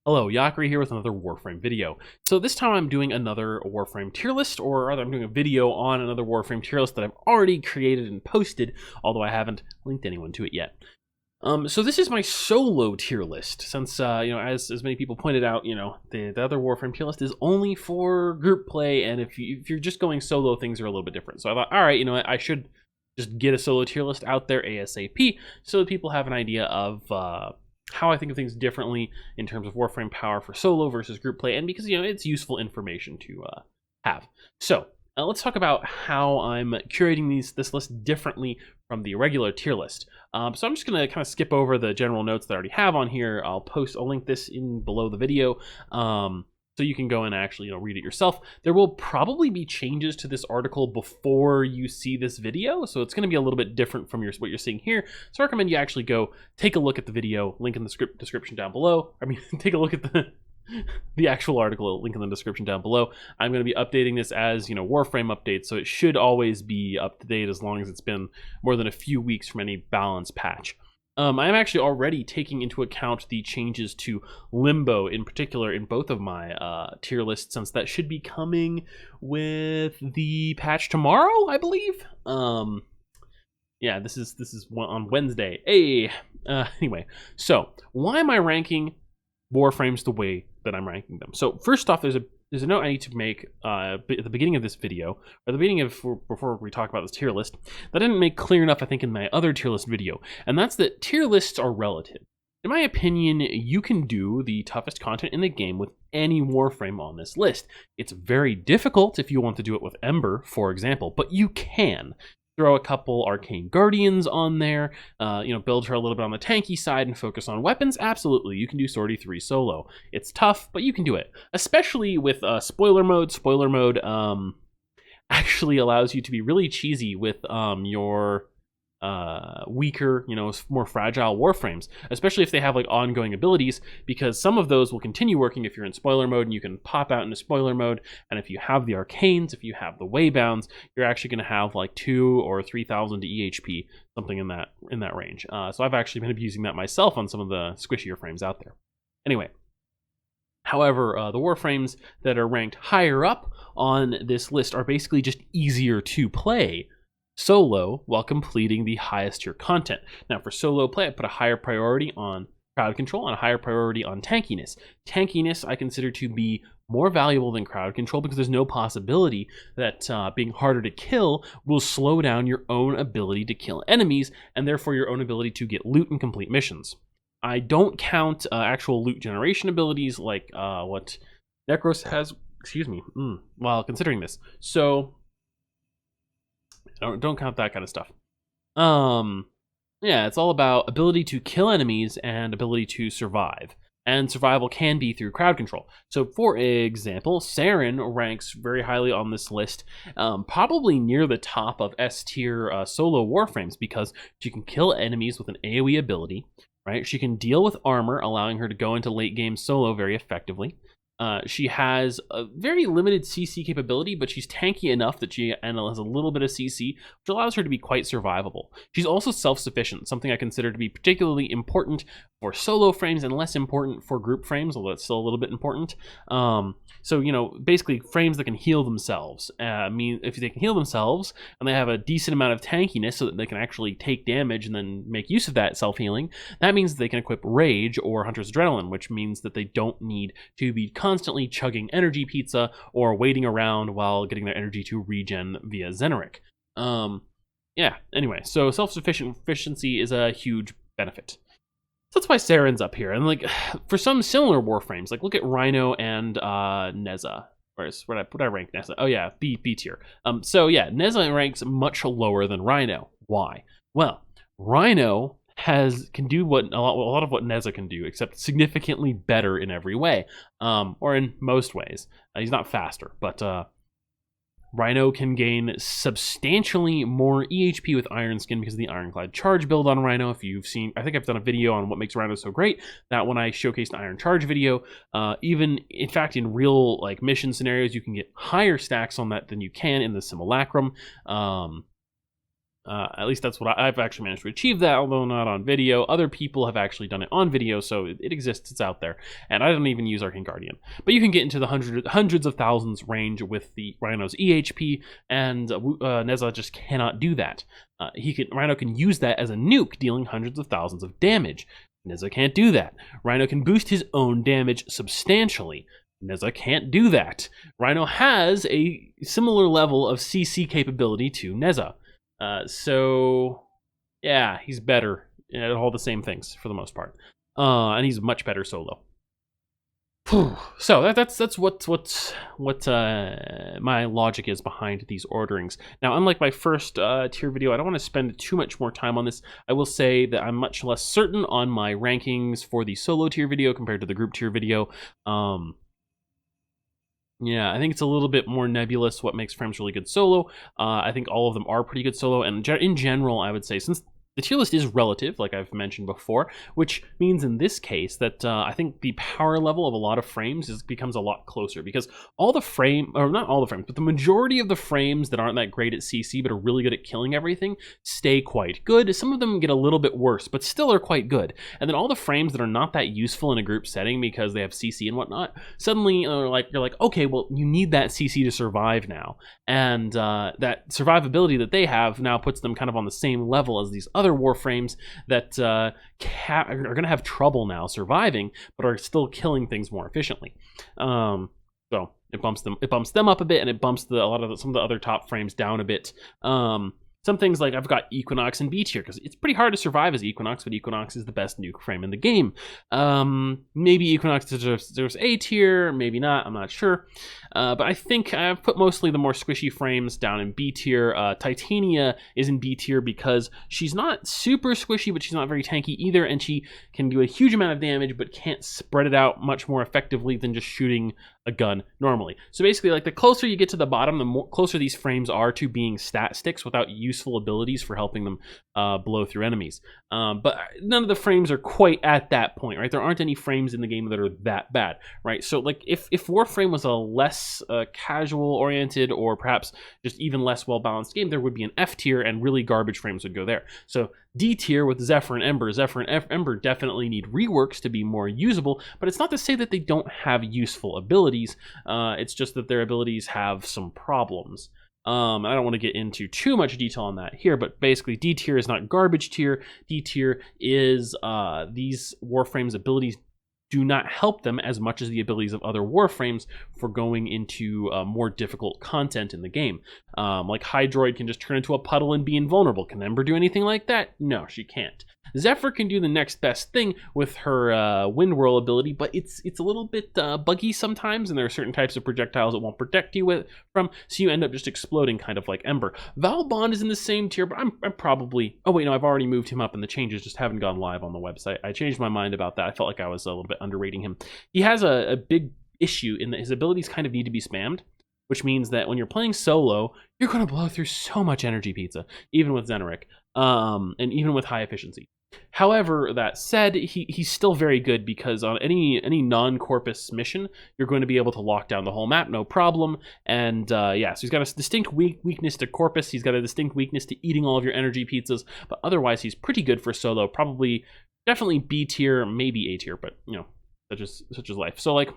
Hello, Yakri here with another Warframe video. So this time I'm doing another Warframe tier list, or rather I'm doing a video on another Warframe tier list that I've already created and posted, although I haven't linked anyone to it yet. So this is my solo tier list, since, as many people pointed out, the other Warframe tier list is only for group play, and if you're just going solo, things are a little bit different. So I thought, all right, I should just get a solo tier list out there ASAP, so that people have an idea of, how I think of things differently in terms of Warframe power for solo versus group play, and because it's useful information to have. So let's talk about how I'm curating this list differently from the regular tier list. So I'm just going to kind of skip over the general notes that I already have on here. I'll link this in below the video. So you can go and actually read it yourself. There will probably be changes to this article before you see this video, so it's going to be a little bit different from what you're seeing here. So I recommend you actually go take a look at the video, link in the description down below. Take a look at the actual article, link in the description down below. I'm going to be updating this as Warframe updates, so it should always be up to date as long as it's been more than a few weeks from any balance patch. I'm actually already taking into account the changes to Limbo in particular in both of my tier lists, since that should be coming with the patch tomorrow, I believe. Yeah, this is on Wednesday. Hey, anyway, so why am I ranking Warframes the way that I'm ranking them? So first off, there's a note I need to make at the beginning of this video, or the beginning of before we talk about this tier list, that I didn't make clear enough, I think, in my other tier list video, and that's that tier lists are relative. In my opinion, you can do the toughest content in the game with any Warframe on this list. It's very difficult if you want to do it with Ember, for example, but you can. Throw a couple Arcane Guardians on there, build her a little bit on the tanky side and focus on weapons. Absolutely, you can do Sortie 3 solo. It's tough, but you can do it. Especially with spoiler mode. Spoiler mode actually allows you to be really cheesy with your weaker, more fragile Warframes, especially if they have like ongoing abilities, because some of those will continue working if you're in spoiler mode and you can pop out into spoiler mode. And if you have the Arcanes, if you have the Waybounds, you're actually going to have like 2,000 or 3,000 EHP, something in that range. So I've actually been abusing that myself on some of the squishier frames out there. Anyway, however, the Warframes that are ranked higher up on this list are basically just easier to play solo while completing the highest tier content. Now for solo play, I put a higher priority on crowd control and a higher priority on tankiness. Tankiness I consider to be more valuable than crowd control because there's no possibility that being harder to kill will slow down your own ability to kill enemies, and therefore your own ability to get loot and complete missions. I don't count actual loot generation abilities like what Necros has, while considering this. So don't count that kind of stuff. Yeah, it's all about ability to kill enemies and ability to survive. And survival can be through crowd control. So for example, Saren ranks very highly on this list, probably near the top of S tier solo Warframes, because she can kill enemies with an AoE ability, right? She can deal with armor, allowing her to go into late game solo very effectively. She has a very limited CC capability, but she's tanky enough that she has a little bit of CC, which allows her to be quite survivable. She's also self-sufficient, something I consider to be particularly important for solo frames and less important for group frames, although it's still a little bit important. So, basically frames that can heal themselves. If they can heal themselves and they have a decent amount of tankiness so that they can actually take damage and then make use of that self-healing, that means that they can equip Rage or Hunter's Adrenaline, which means that they don't need to be constantly chugging energy pizza or waiting around while getting their energy to regen via Xeneric. Yeah, anyway, so self-sufficiency is a huge benefit. So that's why Saren's up here. And for some similar Warframes, look at Rhino and Neza. Where did I rank Neza? Oh yeah, B tier. So yeah, Neza ranks much lower than Rhino. Why? Well, Rhino can do a lot of what Neza can do, except significantly better in every way, or in most ways. He's not faster, but Rhino can gain substantially more EHP with Iron Skin because of the Ironclad Charge build on Rhino. If you've seen, I think I've done a video on what makes Rhino so great. That when I showcased the Iron Charge video, even in fact in real mission scenarios, you can get higher stacks on that than you can in the Simulacrum. At least that's what I've actually managed to achieve that, although not on video. Other people have actually done it on video, so it exists, it's out there. And I don't even use Arcane Guardian. But you can get into the hundreds of thousands range with the Rhino's EHP, and Neza just cannot do that. Rhino can use that as a nuke, dealing hundreds of thousands of damage. Neza can't do that. Rhino can boost his own damage substantially. Neza can't do that. Rhino has a similar level of CC capability to Neza. So, yeah, he's better at all the same things for the most part. And he's much better solo. So that's what my logic is behind these orderings. Now, unlike my first tier video, I don't want to spend too much more time on this. I will say that I'm much less certain on my rankings for the solo tier video compared to the group tier video. Yeah, I think it's a little bit more nebulous what makes frames really good solo. I think all of them are pretty good solo, and in general, I would say, since the tier list is relative, like I've mentioned before, which means in this case that I think the power level of a lot of frames becomes a lot closer, because all the not all the frames, but the majority of the frames that aren't that great at CC but are really good at killing everything stay quite good. Some of them get a little bit worse, but still are quite good. And then all the frames that are not that useful in a group setting because they have CC and whatnot, suddenly you're like, okay, well, you need that CC to survive now. And that survivability that they have now puts them kind of on the same level as these other Warframes that are going to have trouble now surviving, but are still killing things more efficiently. So it bumps them up a bit, and it bumps some of the other top frames down a bit. Some things like I've got Equinox and B tier, because it's pretty hard to survive as Equinox, but Equinox is the best nuke frame in the game. Maybe Equinox deserves A tier, maybe not, I'm not sure. But I think I've put mostly the more squishy frames down in B tier. Titania is in B tier because she's not super squishy, but she's not very tanky either, and she can do a huge amount of damage, but can't spread it out much more effectively than just shooting a gun normally. So basically, like, the closer you get to the bottom, the more closer these frames are to being stat sticks without useful abilities for helping them blow through enemies. But none of the frames are quite at that point, right? There aren't any frames in the game that are that bad, right? So like if Warframe was a less casual oriented, or perhaps just even less well balanced game, there would be an F tier, and really garbage frames would go there. So D tier with Zephyr and Ember. Zephyr and Ember definitely need reworks to be more usable, but it's not to say that they don't have useful abilities. It's just that their abilities have some problems. I don't want to get into too much detail on that here, but basically D tier is not garbage tier. D tier is these Warframes' abilities do not help them as much as the abilities of other Warframes for going into more difficult content in the game. Like Hydroid can just turn into a puddle and be invulnerable. Can Ember do anything like that? No, she can't. Zephyr can do the next best thing with her Wind Whirl ability, but it's a little bit buggy sometimes, and there are certain types of projectiles it won't protect you from, so you end up just exploding, kind of like Ember. Valbond is in the same tier, but I'm probably... Oh wait, no, I've already moved him up, and the changes just haven't gone live on the website. I changed my mind about that. I felt like I was a little bit underrating him. He has a big issue in that his abilities kind of need to be spammed, which means that when you're playing solo, you're going to blow through so much energy pizza, even with Xeneric, and even with high efficiency. However, that said, he's still very good, because on any non-Corpus mission, you're going to be able to lock down the whole map, no problem. And yeah, so he's got a distinct weakness to Corpus. He's got a distinct weakness to eating all of your energy pizzas, but otherwise he's pretty good for solo. Probably, definitely B tier, maybe A tier, but you know, such is life. So like,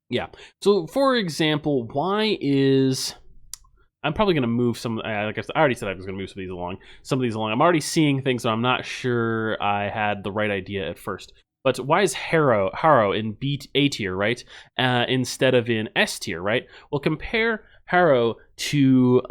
yeah. So for example, why is... I'm probably going to move some, like I already said I was going to move some of these along. I'm already seeing things that I'm not sure I had the right idea at first. But why is Harrow in A tier, right? Instead of in S tier, right? Well, compare Harrow to,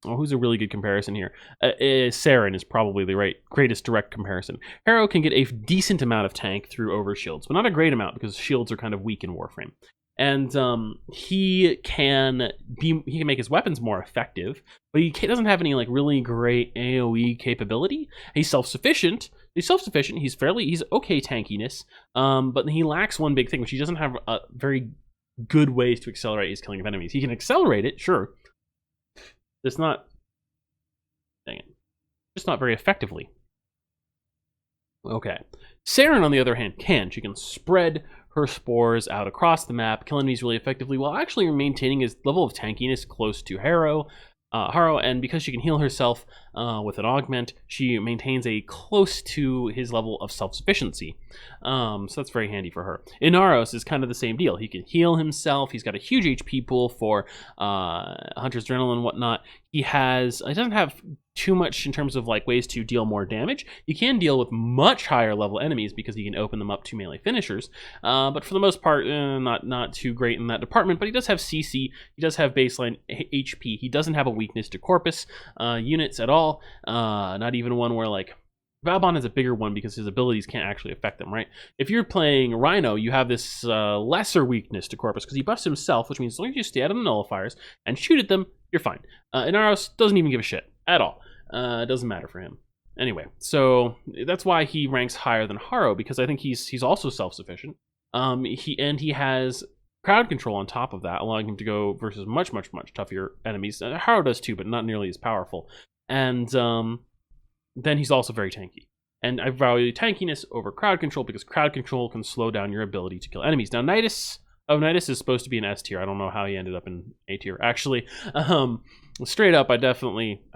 who's a really good comparison here? Saren is probably the greatest direct comparison. Harrow can get a decent amount of tank through overshields, but not a great amount, because shields are kind of weak in Warframe. And he can make his weapons more effective, but he doesn't have any like really great AoE capability. He's self-sufficient. He's okay tankiness, but he lacks one big thing, which he doesn't have very good ways to accelerate his killing of enemies. He can accelerate it, sure. Just not very effectively. Okay. Saren, on the other hand, she can spread her spores out across the map, kill enemies really effectively, while actually maintaining his level of tankiness close to Harrow. Haro, and because she can heal herself with an augment, she maintains a close to his level of self-sufficiency. So that's very handy for her. Inaros is kind of the same deal. He can heal himself. He's got a huge HP pool for Hunter's Adrenaline and whatnot. He doesn't have too much in terms of like ways to deal more damage. You can deal with much higher level enemies because you can open them up to melee finishers. But for the most part, not too great in that department. But he does have CC. He does have baseline HP. He doesn't have a weakness to Corpus units at all. Not even one where like Valbon is a bigger one because his abilities can't actually affect them, right? If you're playing Rhino, you have this lesser weakness to Corpus because he buffs himself, which means as long as you stay out of the nullifiers and shoot at them, you're fine. Inaros doesn't even give a shit at all. It doesn't matter for him. Anyway, so that's why he ranks higher than Haro, because I think he's also self-sufficient. He has crowd control on top of that, allowing him to go versus much tougher enemies. Haro does too, but not nearly as powerful. And then he's also very tanky. And I value tankiness over crowd control because crowd control can slow down your ability to kill enemies. Now, Nidus is supposed to be an S tier. I don't know how he ended up in A tier. Actually, straight up, I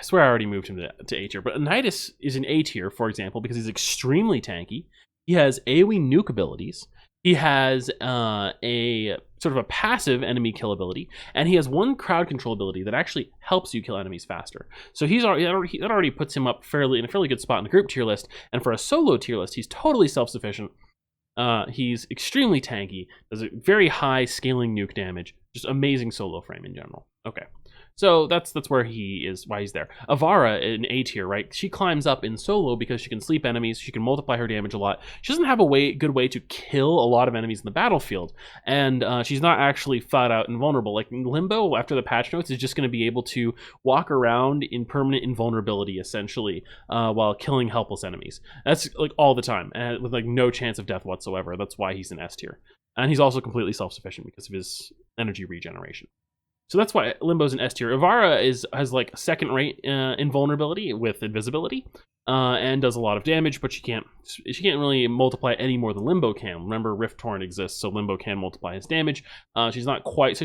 swear I already moved him to A tier. But Nidus is in A tier, for example, because he's extremely tanky. He has AoE nuke abilities. He has a sort of a passive enemy kill ability, and he has one crowd control ability that actually helps you kill enemies faster. So that already puts him up in a fairly good spot in the group tier list. And for a solo tier list, he's totally self-sufficient. He's extremely tanky, does a very high scaling nuke damage, just amazing solo frame in general. Okay, so that's where why he's there. Avara in A tier, right? She climbs up in solo because she can sleep enemies, she can multiply her damage a lot. She doesn't have a good way to kill a lot of enemies in the battlefield, and she's not actually flat out invulnerable. Like Limbo, after the patch notes, is just going to be able to walk around in permanent invulnerability, essentially, while killing helpless enemies. That's like all the time, and with like no chance of death whatsoever. That's why he's in S tier. And he's also completely self-sufficient because of his energy regeneration. So that's why Limbo's in S tier. Avara has like second-rate invulnerability with invisibility, and does a lot of damage, but she can't really multiply any more than Limbo can. Remember, Rift Torrent exists, so Limbo can multiply his damage. She's not quite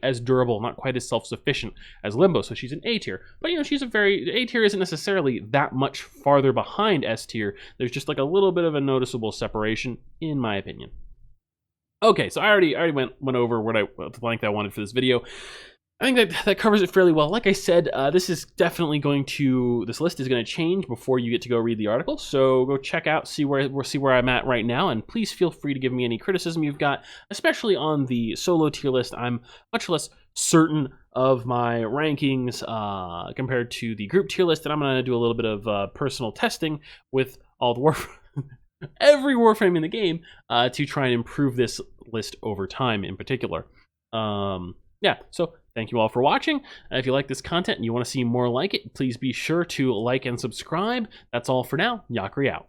as durable, not quite as self-sufficient as Limbo, so she's an A tier. But A tier isn't necessarily that much farther behind S tier. There's just like a little bit of a noticeable separation, in my opinion. Okay, so I already went over the length I wanted for this video. I think that covers it fairly well. Like I said, this list is going to change before you get to go read the article. So go check out, see where I'm at right now, and please feel free to give me any criticism you've got, especially on the solo tier list. I'm much less certain of my rankings compared to the group tier list, and I'm going to do a little bit of personal testing with all the every Warframe in the game to try and improve this list over time in particular. Yeah, so thank you all for watching. If you like this content and you want to see more like it, please be sure to like and subscribe. That's all for now. Yakri out.